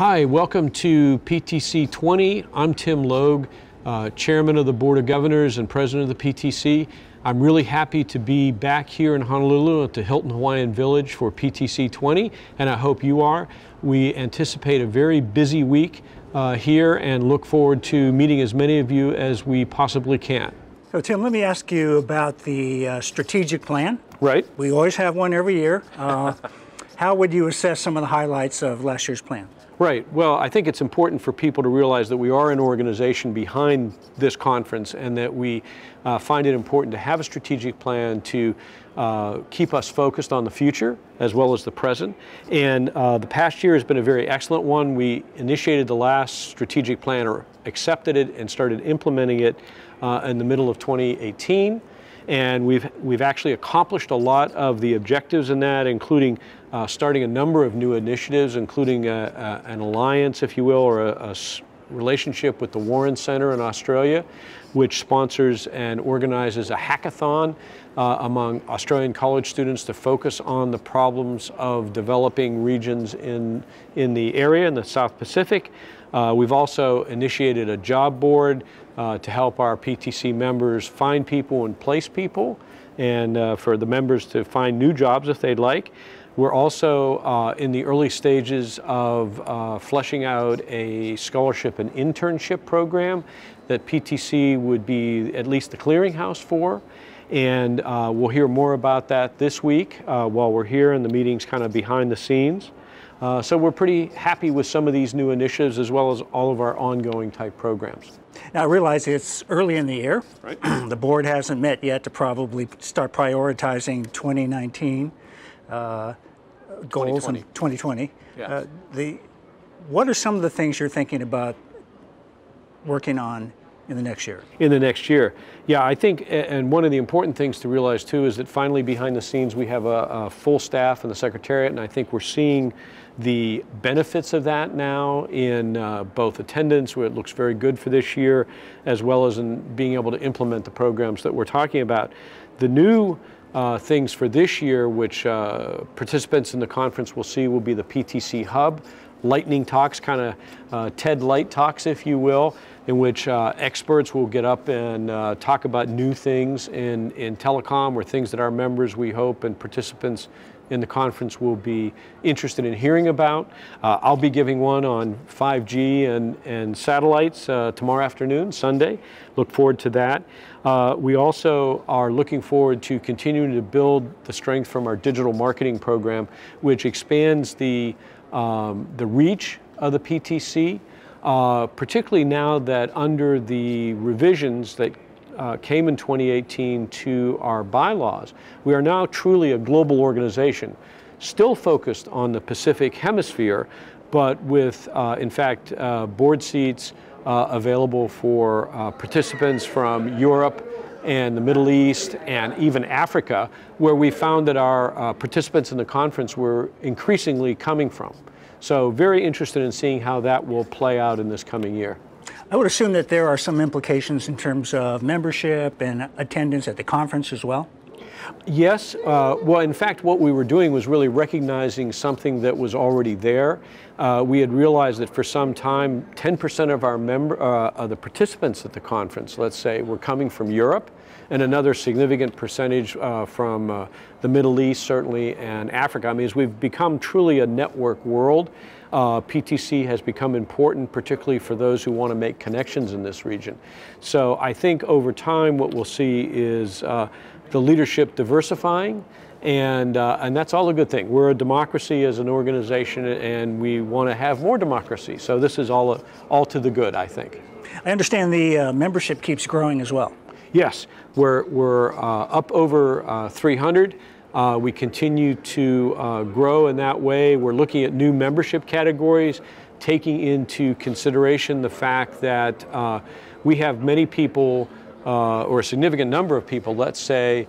Hi, welcome to PTC'20. I'm Tim Logue, Chairman of the Board of Governors and President of the PTC. I'm really happy to be back here in Honolulu at the Hilton Hawaiian Village for PTC'20, and I hope you are. We anticipate a very busy week here and look forward to meeting as many of you as we possibly can. So Tim, let me ask you about the strategic plan. Right. We always have one every year. How would you assess some of the highlights of last year's plan? Right. Well, I think it's important for people to realize that we are an organization behind this conference and that we find it important to have a strategic plan to keep us focused on the future as well as the present. And the past year has been a very excellent one. We initiated the last strategic plan, or accepted it and started implementing it in the middle of 2018. And we've actually accomplished a lot of the objectives in that, including starting a number of new initiatives, including an alliance, if you will, or a relationship with the Warren Center in Australia, which sponsors and organizes a hackathon among Australian college students to focus on the problems of developing regions in the area, in the South Pacific. We've also initiated a job board to help our PTC members find people and place people, and for the members to find new jobs if they'd like. We're also in the early stages of fleshing out a scholarship and internship program that PTC would be at least the clearinghouse for. And we'll hear more about that this week while we're here, and the meeting's kind of behind the scenes. So we're pretty happy with some of these new initiatives as well as all of our ongoing type programs. Now I realize it's early in the year. Right. The board hasn't met yet to probably start prioritizing 2019 goals in 2020. Yeah. What are some of the things you're thinking about working on in the next year? In the next year. Yeah, I think, and one of the important things to realize too is that finally behind the scenes we have a full staff in the Secretariat, and I think we're seeing the benefits of that now in both attendance, where it looks very good for this year, as well as in being able to implement the programs that we're talking about. The new things for this year, which participants in the conference will see, will be the PTC Hub, lightning talks, kind of TED Light talks, if you will, in which experts will get up and talk about new things in telecom, or things that our members, we hope, and participants in the conference will be interested in hearing about. I'll be giving one on 5G and satellites tomorrow afternoon, Sunday. Look forward to that. We also are looking forward to continuing to build the strength from our digital marketing program, which expands the reach of the PTC, particularly now that under the revisions that came in 2018 to our bylaws, we are now truly a global organization, still focused on the Pacific Hemisphere, but with, in fact, board seats available for participants from Europe and the Middle East and even Africa, where we found that our participants in the conference were increasingly coming from. So very interested in seeing how that will play out in this coming year. I would assume that there are some implications in terms of membership and attendance at the conference as well? Yes. Well, in fact, what we were doing was really recognizing something that was already there. We had realized that for some time, 10% of our the participants at the conference, let's say, were coming from Europe, and another significant percentage from the Middle East, certainly, and Africa. I mean, as we've become truly a network world, PTC has become important, particularly for those who want to make connections in this region. So I think over time what we'll see is the leadership diversifying, and that's all a good thing. We're a democracy as an organization, and we want to have more democracy. So this is all to the good, I think. I understand the membership keeps growing as well. Yes, we're up over 300. We continue to grow in that way. We're looking at new membership categories, taking into consideration the fact that we have many people, or a significant number of people, let's say,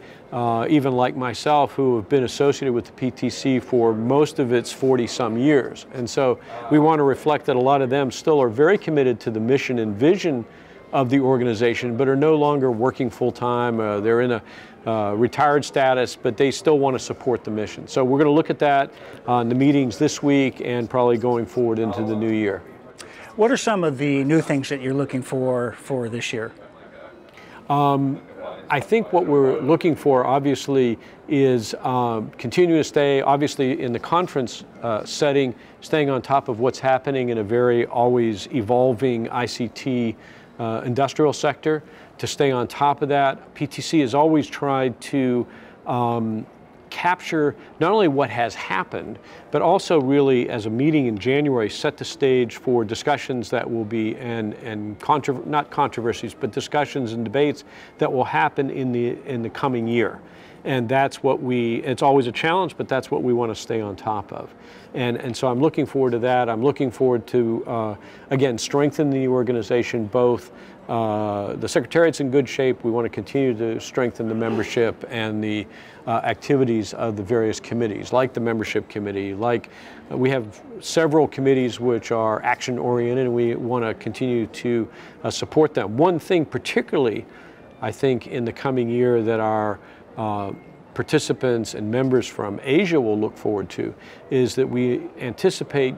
even like myself, who have been associated with the PTC for most of its 40-some years. And so we want to reflect that a lot of them still are very committed to the mission and vision of the organization, but are no longer working full-time. They're in retired status, but they still want to support the mission. So we're going to look at that on the meetings this week and probably going forward into the new year. What are some of the new things that you're looking for this year? I think what we're looking for, obviously, is continue to stay, obviously, in the conference setting, staying on top of what's happening in a very always evolving ICT industrial sector, to stay on top of that. PTC has always tried to capture not only what has happened, but also really, as a meeting in January, set the stage for discussions that will be, not controversies, but discussions and debates that will happen in the coming year. And that's what it's always a challenge, but that's what we want to stay on top of. And so I'm looking forward to that. I'm looking forward to, again, strengthen the organization, both the Secretariat's in good shape. We want to continue to strengthen the membership and the activities of the various committees, like the membership committee, like we have several committees which are action oriented, and we want to continue to support them. One thing particularly, I think, in the coming year that our participants and members from Asia will look forward to is that we anticipate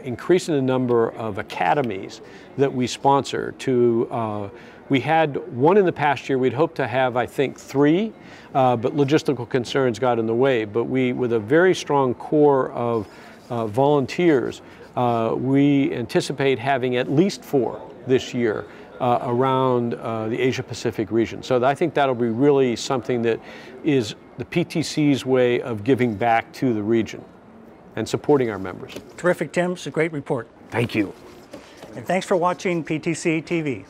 increasing the number of academies that we sponsor. We had one in the past year. We'd hoped to have, I think, 3, but logistical concerns got in the way. But with a very strong core of volunteers, we anticipate having at least 4 this year around the Asia Pacific region. So I think that'll be really something that is the PTC's way of giving back to the region and supporting our members. Terrific, Tim. It's a great report. Thank you. And thanks for watching PTC TV.